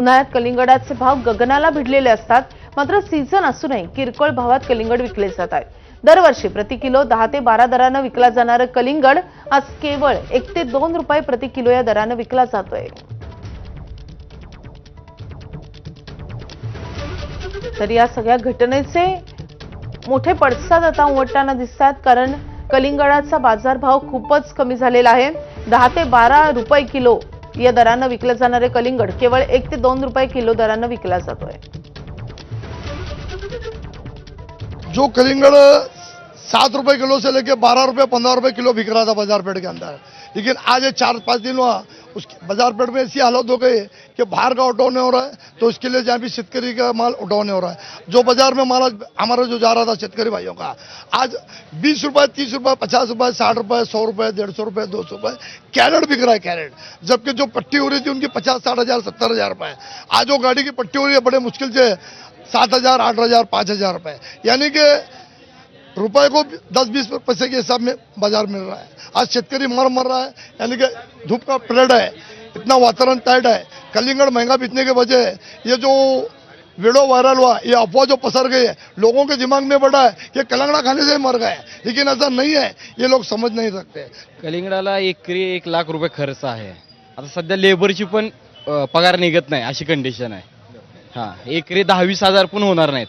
उन्हाळ्यात कलिंगडाचे भाव गगनाला भिडलेले असतात, मात्र सीझन असूनही किरकोळ भावात कलिंगड विकले जात आहेत. दरवर्षी प्रति किलो 10 ते 12 दरानं विकला जाणारा कलिंगड आज केवळ 1 ते 2 रुपये प्रति किलो या दरानं विकला जातोय. तर या सगळ्या घटनेचे मोठे पडसाद आता उमटताना दिसतात, कारण कलिंगडाचा बाजारभाव खूपच कमी झालेला आहे. 10 ते 12 रुपये किलो या दरानं विकले जाणारे कलिंगड केवळ 1 ते 2 रुपये किलो दरानं विकला जातोय. जो कलिंगड़ 7 रुपए किलो से लेके 12 रुपए 15 रुपए किलो बिक रहा था बाजार पेट के अंदर, लेकिन आज ये 4-5 दिन हुआ उस बाजार पेट में ऐसी हालत हो गई कि बाहर का उठाव नहीं हो रहा है, तो उसके लिए जहाँ भी शेतकरी का माल उठाव नहीं हो रहा है. जो बाजार में माल हमारा जो जा रहा था शेतकरी भाइयों का, आज 20 रुपए 30 रुपए 50 रुपए 60 रुपए 100 रुपए 150 रुपए 200 रुपए कैरेट बिक रहा है कैरेट. जबकि जो पट्टी हो रही थी उनकी 50-60 हजार 70 हजार रुपए. आज वो गाड़ी की पट्टी हो रही है बड़े मुश्किल से 7,000 8,000 5,000 रुपए, यानी कि रुपए को 10-20 पैसे के हिसाब में बाजार मिल रहा है. आज शेतकरी मर रहा है, यानी कि धूप का पीरियड है, इतना वातावरण टाइट है. कलिंगड़ महंगा बिकने के वजह ये जो वीडियो वायरल हुआ, ये अफवाह जो पसर गई है, लोगों के दिमाग में बढ़ा है कि कलिंगड़ा खाने से मर गए, लेकिन ऐसा नहीं है. ये लोग समझ नहीं सकते. कलिंगडाला एकरी 1 लाख रुपये खर्च आहे. आता सध्या लेबरची पण पगार निघत नाही अशी कंडिशन आहे. हां, एकरी 10-20 हजार पण होणार नाहीत.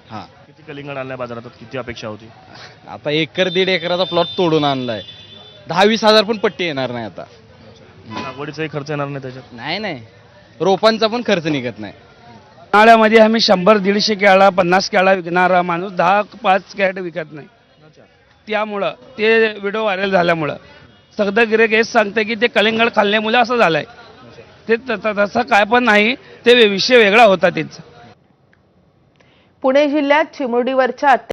हां, किती कलिंगड आणलाय बाजारात, किती अपेक्षा होती? आता 1-1.5 एकराचा प्लॉट तोडून आणलाय. 10-20 हजार पण पट्टी येणार नाही आता. लागवडीचाही खर्च येणार नाही त्याच्यात? नाही, रोपांचा पण खर्च निघत नाही. उन्हाळ्यामध्ये आम्ही 100-150 केळा 50 केळा विकणारा माणूस 10-5 कॅरेट विकत नाही. त्यामुळं ते व्हिडिओ व्हायरल झाल्यामुळं सगळं गिऱ्हाईक हेच सांगते की ते कलिंगड खाल्ल्यामुळे असं झालंय. ते तसं काय पण नाही, ते विषय वेगळा होता त्यांचा. पुणे जिल्ह्यात चिमुरडीवरच्या